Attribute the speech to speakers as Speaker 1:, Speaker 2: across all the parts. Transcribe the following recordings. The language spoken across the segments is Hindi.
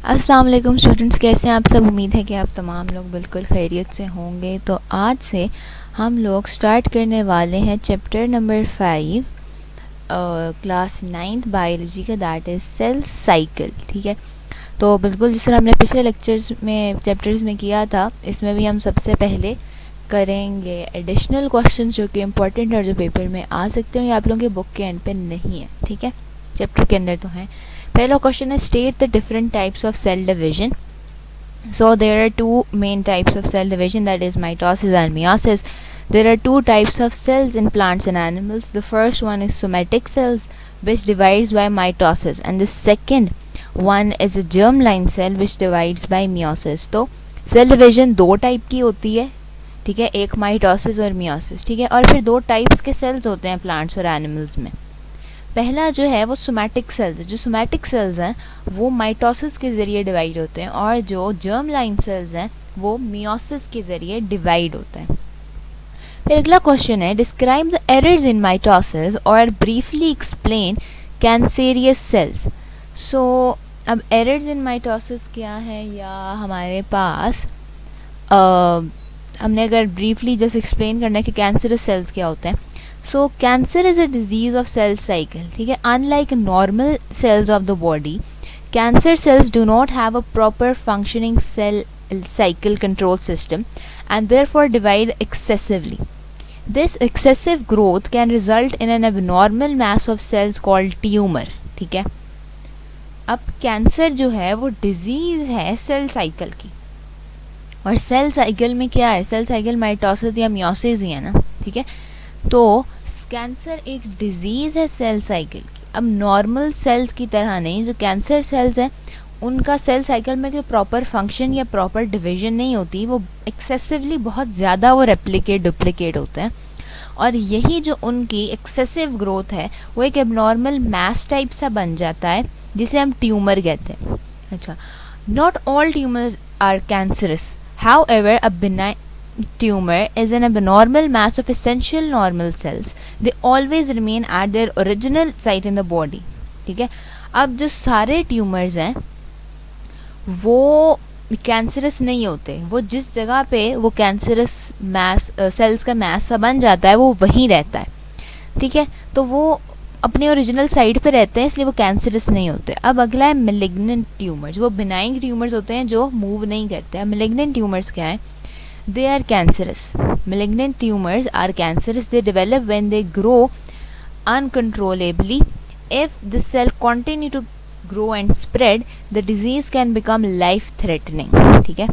Speaker 1: अस्सलाम वालेकुम स्टूडेंट्स, कैसे हैं आप सब। उम्मीद है कि आप तमाम लोग बिल्कुल खैरियत से होंगे। तो आज से हम लोग स्टार्ट करने वाले हैं chapter number 5 class 9th biology का, दैट इज़ सेल साइकिल। ठीक है, तो बिल्कुल जिस तरह हमने पिछले लेक्चर्स में चैप्टर्स में किया था, इसमें भी हम सबसे पहले करेंगे एडिशनल क्वेश्चंस जो कि इम्पोर्टेंट और जो पेपर में आ सकते हैं, ये आप लोगों के बुक के एंड पे नहीं है। ठीक है, चैप्टर के अंदर तो हैं। पहला क्वेश्चन है state the different types of cell division. So there are two main types of cell division, that is mitosis and meiosis. There are two types of cells in plants and animals. The first one is somatic cells which divides by mitosis, and the second one is a germline cell which divides by meiosis. तो cell division दो टाइप की होती है, ठीक है, एक माइटोसिस और मियोसिस। ठीक है, और फिर दो टाइप्स के सेल्स होते हैं प्लांट्स और एनिमल्स में। पहला जो है वो सोमैटिक सेल्स है। जो सोमैटिक सेल्स हैं वो माइटोसिस के ज़रिए डिवाइड होते हैं, और जो जर्म लाइन सेल्स हैं वो मियोसिस के ज़रिए डिवाइड होते हैं। फिर अगला क्वेश्चन है describe the errors in mitosis और ब्रीफली एक्सप्लेन कैंसेरियस सेल्स। सो अब एरर्स इन माइटोसिस क्या है, या हमारे पास हमने अगर ब्रीफली जस्ट एक्सप्लेन करना है कि कैंसरस सेल्स क्या होते हैं। So cancer is a disease of cell cycle. ठीक है, unlike normal cells of the body, cancer cells do not have a proper functioning cell cycle control system and therefore divide excessively. This excessive growth can result in an abnormal mass of cells called tumor. ठीक है, अब कैंसर जो है वो डिजीज़ है सेल साइकिल की, और सेल साइकिल में क्या है, सेल साइकिल माइटोसिस या मियोसिस ही है ना। ठीक है, तो कैंसर एक डिजीज़ है सेल साइकिल की। अब नॉर्मल सेल्स की तरह नहीं, जो कैंसर सेल्स हैं उनका सेल साइकिल में कोई प्रॉपर फंक्शन या प्रॉपर डिवीजन नहीं होती, वो एक्सेसिवली बहुत ज़्यादा वो रेप्लिकेट डुप्लिकेट होते हैं, और यही जो उनकी एक्सेसिव ग्रोथ है वो एक एबनॉर्मल मैस टाइप सा बन जाता है जिसे हम ट्यूमर कहते हैं। अच्छा, not all tumours are cancerous, however a benign tumor is an abnormal mass of essential normal cells. They always remain at their original site in the body. ठीक है, अब जो सारे ट्यूमर्स हैं वो कैंसरस नहीं होते, वो जिस जगह पे वो कैंसरस मैस सेल्स का मैस सा बन जाता है वो वहीं रहता है। ठीक है, तो वो अपने ओरिजिनल साइड पे रहते हैं, इसलिए वो कैंसरस नहीं होते। अब अगला है मेलिग्नेंट ट्यूमर्स। वो बिनाइन ट्यूमर्स होते हैं जो मूव नहीं करते हैं। मेलिग्नेंट ट्यूमर्स क्या है, they are cancerous. Malignant tumors are cancerous. They develop when they grow uncontrollably. If the cell continue to grow and spread, the disease can become life threatening. ठीक है,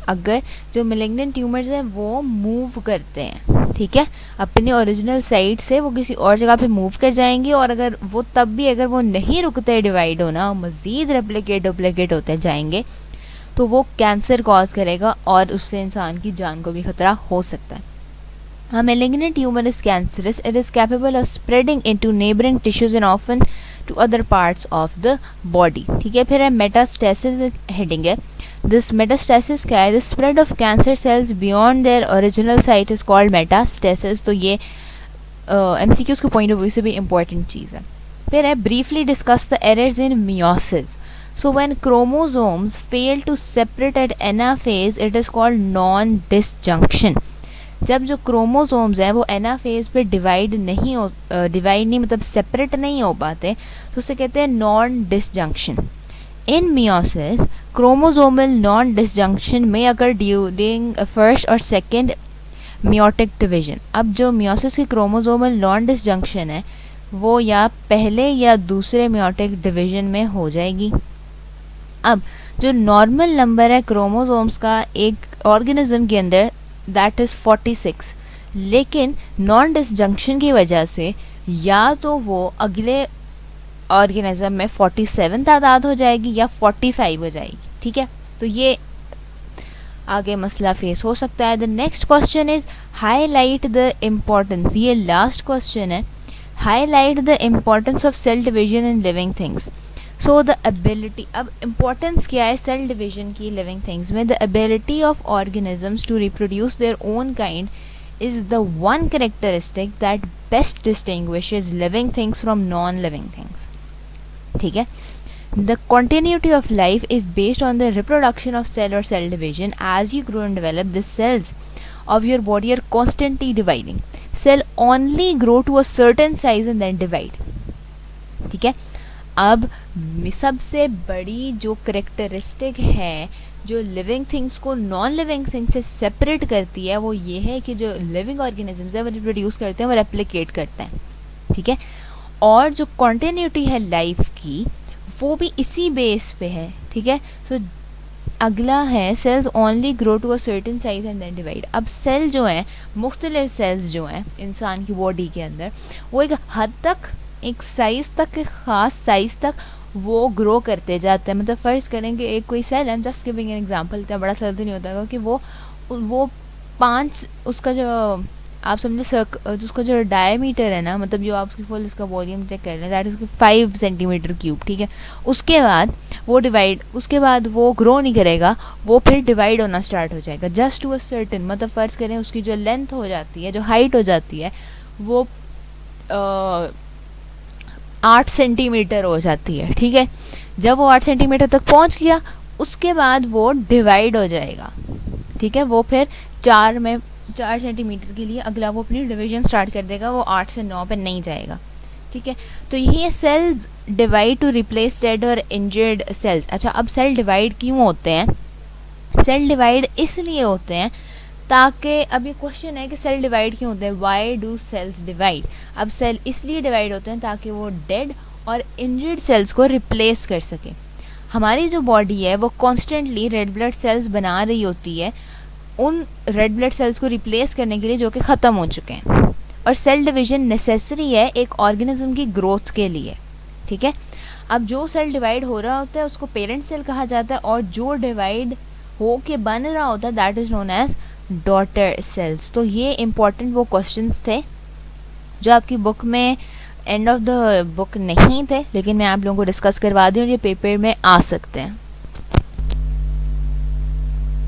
Speaker 1: अगर जो malignant tumors हैं वो मूव करते हैं, ठीक है, अपने ओरिजिनल साइड से वो किसी और जगह पे मूव कर जाएंगे, और अगर वो तब भी अगर वो नहीं रुकते डिवाइड होना, मज़ीद रेप्लिकेट डुप्लिकेट होते जाएंगे, तो वो कैंसर कॉज करेगा और उससे इंसान की जान को भी खतरा हो सकता है। A malignant tumor is cancerous. It is capable of spreading into neighboring tissues and often to other parts of the body. ठीक है, फिर है मेटास्टेसिस हेडिंग है। This metastasis क्या है, the spread of cancer cells beyond their original site is called metastasis. तो ये MCQs के पॉइंट ऑफ व्यू से भी इम्पोर्टेंट चीज़ है। फिर है briefly discuss the errors in meiosis. So when chromosomes fail to separate at anaphase, it is called non-disjunction. जब जो क्रोमोसोम्स हैं वो एनाफेज पे डिवाइड नहीं मतलब सेपरेट नहीं हो पाते, तो उसे कहते हैं नॉन डिसजंक्शन। इन मियोसिस क्रोमोसोमल नॉन डिसजंक्शन में अगर ड्यूरिंग फर्स्ट और सेकेंड मियोटिक डिवीजन। अब जो मियोसिस की क्रोमोसोमल नॉन डिसजंक्शन है वो या पहले या दूसरे मियोटिक डिवीजन में हो जाएगी। अब जो नॉर्मल नंबर है क्रोमोसोम्स का एक ऑर्गेनिज्म के अंदर, दैट इज़ 46, लेकिन नॉन डिसजंक्शन की वजह से या तो वो अगले ऑर्गेनिज्म में 47 तादाद हो जाएगी या 45 हो जाएगी। ठीक है, तो ये आगे मसला फेस हो सकता है। The next question is highlight the importance, ये लास्ट क्वेश्चन है, highlight the importance of cell division in living things. So the ability, अब इम्पोर्टेंस क्या है सेल डिवीजन की लिविंग थिंग्स में, the ability of organisms to reproduce their own kind is the one characteristic that best distinguishes living things from non living things. ठीक है, The continuity of life is based on the reproduction of cell or cell division. As you grow and develop, the cells of your body are constantly dividing. Cell only grow to a certain size and then divide. ठीक है, अब सबसे बड़ी जो करेक्टरिस्टिक है जो लिविंग थिंग्स को नॉन लिविंग थिंग्स से सेपरेट करती है वो ये है कि जो लिविंग ऑर्गेनिजम्स है वो रिप्रोड्यूस करते हैं, वो रेप्लिकेट करते हैं, ठीक है। और जो कॉन्टिन्यूटी है लाइफ की वो भी इसी बेस पे है, ठीक है। सो अगला है cells only grow to a certain size and then divide. अब सेल जो हैं, मुख्तलिफ सेल्स जो हैं इंसान की बॉडी के अंदर, वो एक हद तक, एक साइज़ तक, एक ख़ास साइज़ तक वो ग्रो करते जाते हैं। मतलब फ़र्ज़ करें कि एक कोई सेल है, जस्ट गिविंग एन एग्जांपल, इतना बड़ा सेल तो नहीं होता है कि वो 5 उसका जो आप समझो उसका जो डायमीटर है ना, मतलब जो आप उसकी फुल उसका वॉल्यूम चेक कर लें, दैट इज़ 5 सेंटीमीटर क्यूब, ठीक है। उसके बाद वो ग्रो नहीं करेगा, वो फिर डिवाइड होना स्टार्ट हो जाएगा जस्ट टू अ सर्टेन, मतलब फ़र्ज़ करें उसकी जो लेंथ हो जाती है, जो हाइट हो जाती है, वो 8 सेंटीमीटर हो जाती है, ठीक है। जब वो 8 सेंटीमीटर तक पहुंच गया उसके बाद वो डिवाइड हो जाएगा, ठीक है। वो फिर 4 सेंटीमीटर के लिए अगला वो अपनी डिवीजन स्टार्ट कर देगा, वो 8 से 9 पे नहीं जाएगा, ठीक है। तो ये cells divide to replace dead और इंजर्ड सेल्स। अच्छा, अब सेल डिवाइड क्यों होते हैं? सेल डिवाइड इसलिए होते हैं ताकि, अब ये क्वेश्चन है कि सेल डिवाइड क्यों होते हैं, वाई डू सेल्स डिवाइड। अब सेल इसलिए डिवाइड होते हैं ताकि वो डेड और इंजर्ड सेल्स को रिप्लेस कर सके। हमारी जो बॉडी है वो कॉन्स्टेंटली रेड ब्लड सेल्स बना रही होती है उन रेड ब्लड सेल्स को रिप्लेस करने के लिए जो कि ख़त्म हो चुके हैं, और सेल डिवीजन नेसेसरी है एक ऑर्गेनिज्म की ग्रोथ के लिए, ठीक है। अब जो सेल डिवाइड हो रहा होता है उसको पेरेंट सेल कहा जाता है, और जो डिवाइड हो के बन रहा होता है that is known as daughter cells. तो ये इम्पॉर्टेंट वो क्वेश्चंस थे जो आपकी बुक में एंड ऑफ द बुक नहीं थे, लेकिन मैं आप लोगों को डिस्कस करवा दूँ, ये पेपर में आ सकते हैं।